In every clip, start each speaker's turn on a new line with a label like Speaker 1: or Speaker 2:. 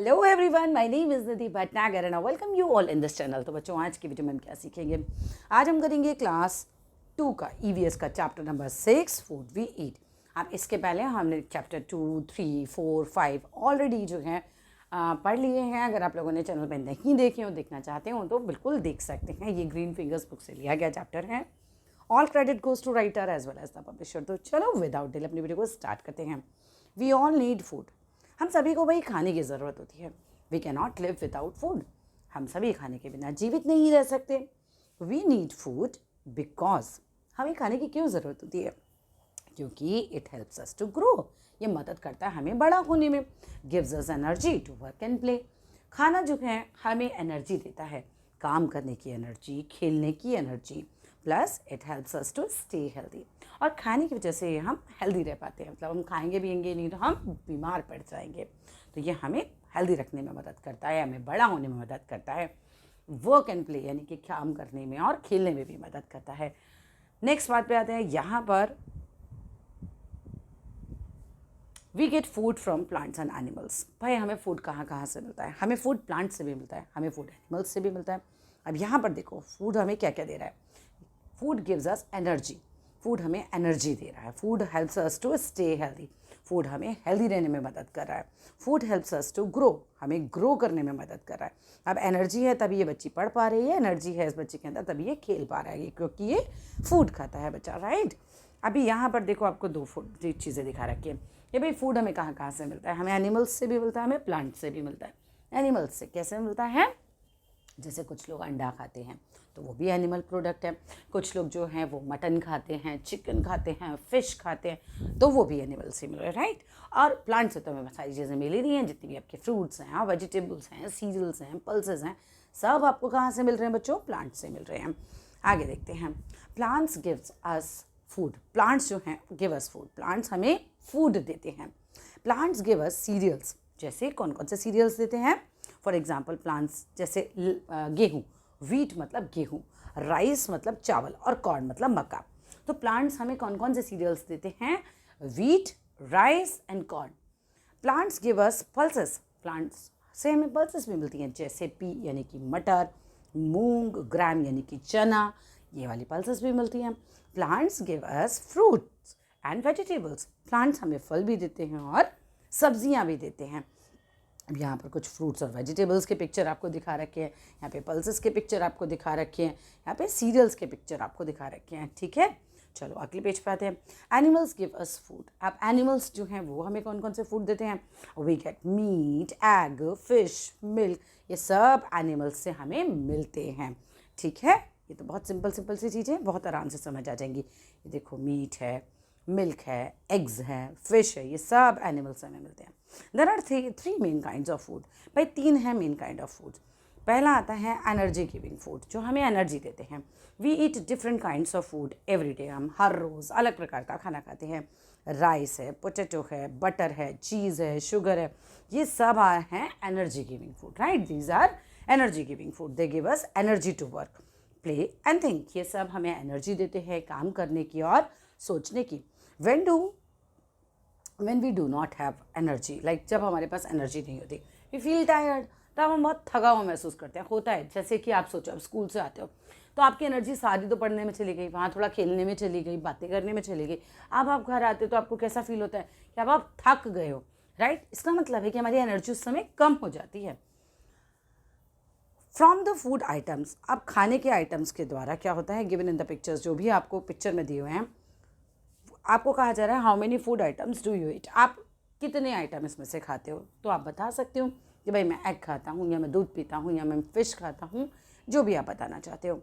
Speaker 1: Hello everyone, my name is Nidhi Bhatnagar and I welcome you all in this channel. तो बच्चों, आज की video में हम क्या सीखेंगे? आज हम करेंगे क्लास 2 का ईवीएस का chapter number 6 food we eat. अब इसके पहले हमने चैप्टर 2, 3, 4, 5 ऑलरेडी जो है पढ़ लिए हैं। अगर आप लोगों ने चैनल पर नहीं देखे हो, देखना चाहते हो तो बिल्कुल देख सकते हैं। ये ग्रीन फिंगर्स बुक से लिया गया चैप्टर है। All credit goes to writer as well as the publisher. तो चलो विदाउट डिले अपनी वीडियो को स्टार्ट करते हैं। We all need food. हम सभी को वही खाने की ज़रूरत होती है। We can not live without food. हम सभी खाने के बिना जीवित नहीं रह सकते। वी नीड फूड बिकॉज हमें खाने की क्यों ज़रूरत होती है? क्योंकि it helps us to grow. ये मदद करता है हमें बड़ा होने में। Gives us energy to work and play. खाना जो है हमें एनर्जी देता है, काम करने की एनर्जी, खेलने की energy, plus it helps us to stay healthy. और खाने की वजह से हम हेल्दी रह पाते हैं। मतलब हम खाएंगे पिएंगे नहीं तो हम बीमार पड़ जाएंगे। तो ये हमें हेल्दी रखने में मदद करता है, हमें बड़ा होने में मदद करता है, वर्क एंड प्ले यानी कि काम करने में और खेलने में भी मदद करता है। नेक्स्ट बात पे आते हैं। यहाँ पर we get food from plants and animals. भाई हमें फूड कहाँ कहाँ से मिलता है? हमें फूड प्लांट से भी मिलता है, हमें फूड एनिमल्स से भी मिलता है। अब यहाँ पर देखो फूड हमें क्या क्या दे रहा है। Food gives us energy. Food हमें एनर्जी दे रहा है। Food helps us to stay healthy. Food हमें हेल्दी रहने में मदद कर रहा है। Food helps us to grow. हमें ग्रो करने में मदद कर रहा है। अब एनर्जी है तभी ये बच्ची पढ़ पा रही है, एनर्जी है इस बच्चे के अंदर तभी ये खेल पा रहा है, क्योंकि ये फूड खाता है बच्चा, राइट। अभी यहाँ पर देखो आपको दो चीज़ें दिखा रखी है। ये भाई फूड हमें कहाँ कहाँ से मिलता है? हमें एनिमल्स से भी मिलता है, हमें प्लांट से भी मिलता है। एनिमल्स से कैसे मिलता है? जैसे कुछ लोग अंडा खाते हैं तो वो भी एनिमल प्रोडक्ट है। कुछ लोग जो हैं वो मटन खाते हैं, चिकन खाते हैं, फ़िश खाते हैं, तो वो भी एनिमल से मिल रहे हैं, राइट। और प्लांट से तो हमें सारी चीज़ें मिल ही रही हैं। जितनी भी आपके फ्रूट्स हैं, वेजिटेबल्स हैं, सीरियल्स हैं, पल्सेस हैं, सब आपको कहाँ से मिल रहे हैं बच्चों? प्लांट से मिल रहे हैं। आगे देखते हैं। Plants gives us food. Plants जो हैं गिव अस फूड। प्लांट्स हमें फूड देते हैं। Plants give us cereals. जैसे कौन कौन से सीरियल्स देते हैं? फॉर एग्जाम्पल प्लांट्स जैसे गेहूँ, वीट मतलब गेहूँ, राइस मतलब चावल और कॉर्न मतलब मक्का। तो प्लांट्स हमें कौन कौन से सीरियल्स देते हैं? Wheat, rice and corn. Plants give us pulses. Plants से हमें पल्सेस भी मिलती हैं, जैसे पी यानी कि मटर, मूंग, ग्राम यानी कि चना, ये वाली पल्सेस भी मिलती हैं। Plants give us fruits and vegetables. Plants हमें फल भी देते हैं और सब्जियां भी देते हैं। अब यहाँ पर कुछ फ्रूट्स और वेजिटेबल्स के पिक्चर आपको दिखा रखे हैं, यहाँ पे पल्सेस के पिक्चर आपको दिखा रखे हैं, यहाँ पे सीरियल्स के पिक्चर आपको दिखा रखे हैं, ठीक है। चलो अगले पेज पे आते हैं। Animals give us food. अब एनिमल्स जो हैं वो हमें कौन कौन से फूड देते हैं? We get meat, egg, fish, milk. ये सब एनिमल्स से हमें मिलते हैं, ठीक है। ये तो बहुत सिंपल सी चीज़ें, बहुत आराम से समझ आ जाएंगी। ये देखो मीट है, मिल्क है, एग्स हैं, फिश है, ये सब एनिमल्स से हमें मिलते हैं। There are three main kinds of food. भाई 3 है मेन काइंड ऑफ फूड। पहला आता है एनर्जी गिविंग फूड, जो हमें एनर्जी देते हैं। We eat different kinds of food every day. हम हर रोज़ अलग प्रकार का खाना खाते हैं। राइस है, पोटैटो है, बटर है, चीज़ है, शुगर है, ये सब हैं energy giving food, right. These are energy giving food. They give us energy to work, play and think. ये सब हमें एनर्जी देते हैं काम करने की और सोचने की। when we do not have energy, like जब हमारे पास एनर्जी नहीं होती, we feel tired, तब हम बहुत थका हुआ महसूस करते हैं। होता है जैसे कि आप सोचो, आप स्कूल से आते हो तो आपकी एनर्जी सारी तो पढ़ने में चली गई, वहाँ थोड़ा खेलने में चली गई, बातें करने में चली गई। अब आप घर आते हो तो आपको कैसा फील होता है कि अब आप थक गए हो, राइट। इसका मतलब है कि हमारी एनर्जी उस समय कम हो जाती है। From the food items. अब खाने के आइटम्स के द्वारा क्या होता है? गिवन इन द पिक्चर्स, जो भी आपको पिक्चर में दिए हुए हैं, आपको कहा जा रहा है how many food items do you eat. आप कितने आइटम इसमें से खाते हो? तो आप बता सकते हो कि भाई मैं एग खाता हूँ, या मैं दूध पीता हूँ, या मैं फ़िश खाता हूँ, जो भी आप बताना चाहते हो।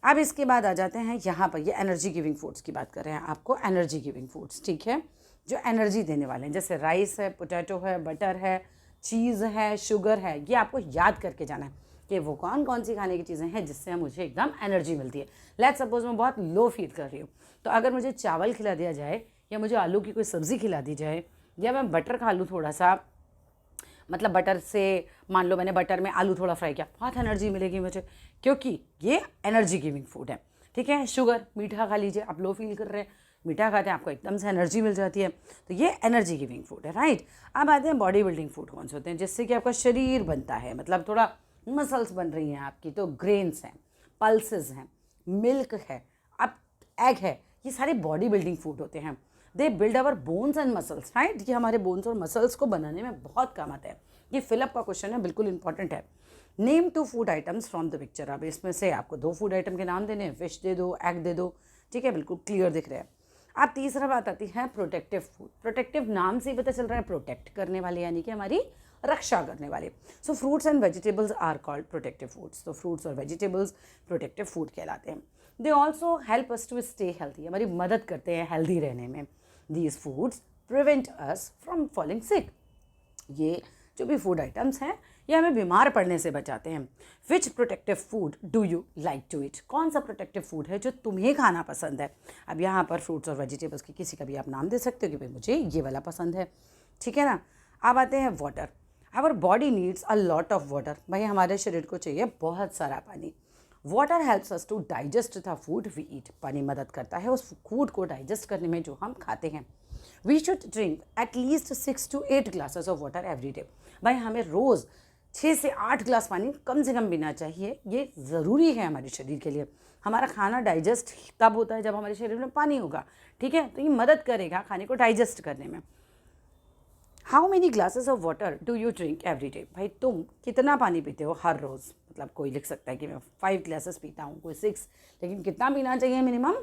Speaker 1: अब इसके बाद आ जाते हैं यहाँ पर, ये एनर्जी गिविंग फूड्स की बात कर रहे हैं आपको। एनर्जी गिविंग फूड्स, ठीक है, जो एनर्जी देने वाले हैं, जैसे राइस है, पोटैटो है, बटर है, चीज़ है, शुगर है। ये आपको याद करके जाना है कि वो कौन कौन सी खाने की चीज़ें हैं जिससे मुझे एकदम एनर्जी मिलती है। लेट्स सपोज मैं बहुत लो फील कर रही हूँ, तो अगर मुझे चावल खिला दिया जाए, या मुझे आलू की कोई सब्ज़ी खिला दी जाए, या मैं बटर खा लूँ थोड़ा सा, मतलब बटर से, मान लो मैंने बटर में आलू थोड़ा फ्राई किया, बहुत एनर्जी मिलेगी मुझे, क्योंकि ये एनर्जी गिविंग फूड है, ठीक है। शुगर, मीठा खा लीजिए, आप लो फील कर रहे हैं मीठा खाते हैं आपको एकदम से एनर्जी मिल जाती है, तो ये एनर्जी गिविंग फूड है, राइट। अब आते हैं बॉडी बिल्डिंग फूड कौन से होते हैं, जिससे कि आपका शरीर बनता है, मतलब थोड़ा मसल्स बन रही हैं आपकी, तो ग्रेन्स हैं, पल्सेस हैं, मिल्क है, अब एग है, ये सारे बॉडी बिल्डिंग फूड होते हैं। They build our bones and muscles, right. ये हमारे बोन्स और मसल्स को बनाने में बहुत काम आता है। ये फिलअप का क्वेश्चन है, बिल्कुल इंपॉर्टेंट है। Name 2 food items from the picture. अब इसमें से आपको 2 फूड आइटम के नाम देने हैं, फिश दे दो, एग दे दो, ठीक है, बिल्कुल क्लियर दिख रहा है। अब तीसरा बात आती है प्रोटेक्टिव फूड। प्रोटेक्टिव नाम से ही पता चल रहा है, प्रोटेक्ट करने वाले, यानी कि हमारी रक्षा करने वाले। So fruits and vegetables are called protective foods. तो फ्रूट्स और वेजिटेबल्स प्रोटेक्टिव फूड कहलाते हैं। They also help us to stay healthy, हमारी मदद करते हैं हेल्दी रहने में। These foods prevent us from falling sick. ये जो भी फूड आइटम्स हैं ये हमें बीमार पड़ने से बचाते हैं। Which protective food do you like to eat. कौन सा प्रोटेक्टिव फूड है जो तुम्हें खाना पसंद है। अब यहाँ पर फ्रूट्स और वेजिटेबल्स की किसी का भी आप नाम दे सकते हो कि भाई मुझे ये वाला पसंद है, ठीक है ना। अब आते हैं water. Our body needs a lot of water. भाई हमारे शरीर को चाहिए बहुत सारा पानी। Water helps us to digest the food we eat. पानी मदद करता है उस फूड को डाइजेस्ट करने में जो हम खाते हैं। We should drink at least 6 to 8 glasses of water every day. भाई हमें रोज़ 6 से 8 ग्लास पानी कम से कम पीना चाहिए। ये ज़रूरी है हमारे शरीर के लिए। हमारा खाना डाइजेस्ट तब होता है जब हमारे शरीर में पानी होगा, ठीक है, तो ये मदद करेगा खाने को डाइजेस्ट करने में। How many glasses of water do you drink every day. भाई तुम कितना पानी पीते हो हर रोज़। मतलब कोई लिख सकता है कि मैं 5 ग्लासेस पीता हूँ, कोई 6, लेकिन कितना पीना चाहिए मिनिमम,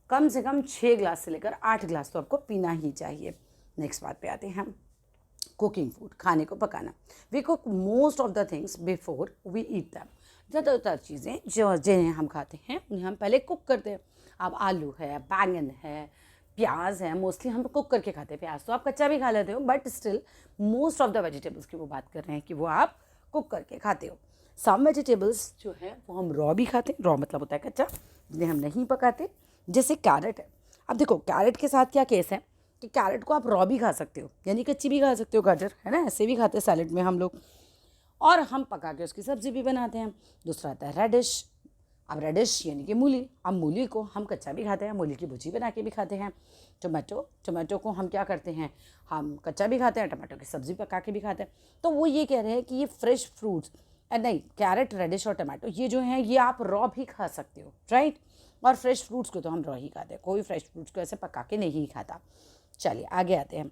Speaker 1: कम से कम 6 ग्लास से लेकर 8 ग्लास तो आपको पीना ही चाहिए। नेक्स्ट बात पे आते हैं हम, कुकिंग फूड, खाने को पकाना। We cook most of the things before we eat them. ज़्यादातर चीज़ें जो जिन्हें हम खाते हैं उन्हें हम पहले कुक करते हैं। अब आलू है, बैंगन है, प्याज है, मोस्टली हम कुक करके खाते हैं। प्याज तो आप कच्चा भी खा लेते हो, but still most of the vegetables की वो बात कर रहे हैं कि वो आप कुक करके खाते हो। सम वेजिटेबल्स जो है वो हम रॉ भी खाते हैं। रॉ मतलब होता है कच्चा, जिन्हें हम नहीं पकाते, जैसे कैरेट है। अब देखो कैरेट के साथ क्या केस है कि कैरेट को आप रॉ भी खा सकते हो, यानी कच्ची भी खा सकते हो। गाजर है ना, ऐसे भी खाते हैं सैलेड में हम लोग, और हम पका के उसकी सब्ज़ी भी बनाते हैं। दूसरा आता है रेडिश। अब रेडिश यानी कि मूली। अब मूली को हम कच्चा भी खाते हैं, मूली की भुजी बना के भी खाते हैं। टमाटो को हम क्या करते हैं, हम कच्चा भी खाते हैं, टमाटो की सब्ज़ी पका के भी खाते हैं। तो वो ये कह रहे हैं कि ये फ्रेश फ्रूट्स, नहीं, कैरेट, रेडिश और टमाटो ये जो हैं ये आप रॉ भी खा सकते हो, राइट। और फ्रेश फ्रूट्स को तो हम रॉ ही खाते हैं, कोई फ्रेश फ्रूट्स को ऐसे पका के नहीं खाता। चलिए आगे आते हैं।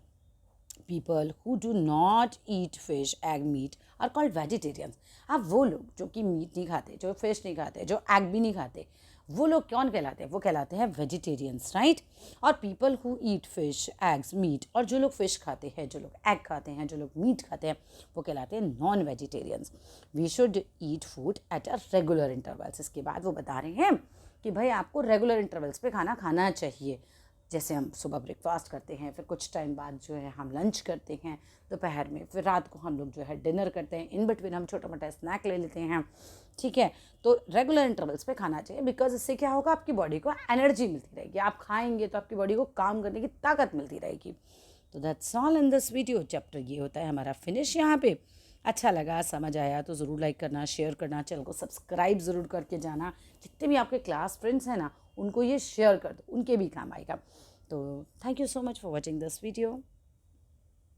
Speaker 1: People who do not eat fish, egg, meat are called vegetarians. अब वो लोग जो कि मीट नहीं खाते, जो फिश नहीं खाते, जो एग भी नहीं खाते, वो लोग कौन कहलाते हैं, वो कहलाते हैं वेजिटेरियंस, राइट। और people who eat fish, eggs, meat, और जो लोग फिश खाते हैं, जो लोग एग खाते हैं, जो लोग मीट खाते हैं, वो कहलाते हैं non vegetarians. We should eat food at a regular intervals. इसके बाद वो बता रहे हैं कि भाई आपको रेगुलर इंटरवल्स पे खाना खाना चाहिए। जैसे हम सुबह ब्रेकफास्ट करते हैं, फिर कुछ टाइम बाद जो है हम लंच करते हैं दोपहर में, फिर रात को हम लोग जो है डिनर करते हैं, इन बिटवीन हम छोटा मोटा स्नैक ले लेते हैं, ठीक है। तो रेगुलर इंटरवल्स पे खाना चाहिए, बिकॉज इससे क्या होगा, आपकी बॉडी को एनर्जी मिलती रहेगी। आप खाएंगे तो आपकी बॉडी को काम करने की ताकत मिलती रहेगी। तो that's all in this video. Chapter ये होता है हमारा फिनिश यहाँ पे। अच्छा लगा, समझ आया तो ज़रूर लाइक करना, शेयर करना, चैनल को सब्सक्राइब ज़रूर करके जाना। जितने भी आपके क्लास फ्रेंड्स हैं ना, उनको ये शेयर कर दो, उनके भी काम आएगा। तो thank you so much for watching this video.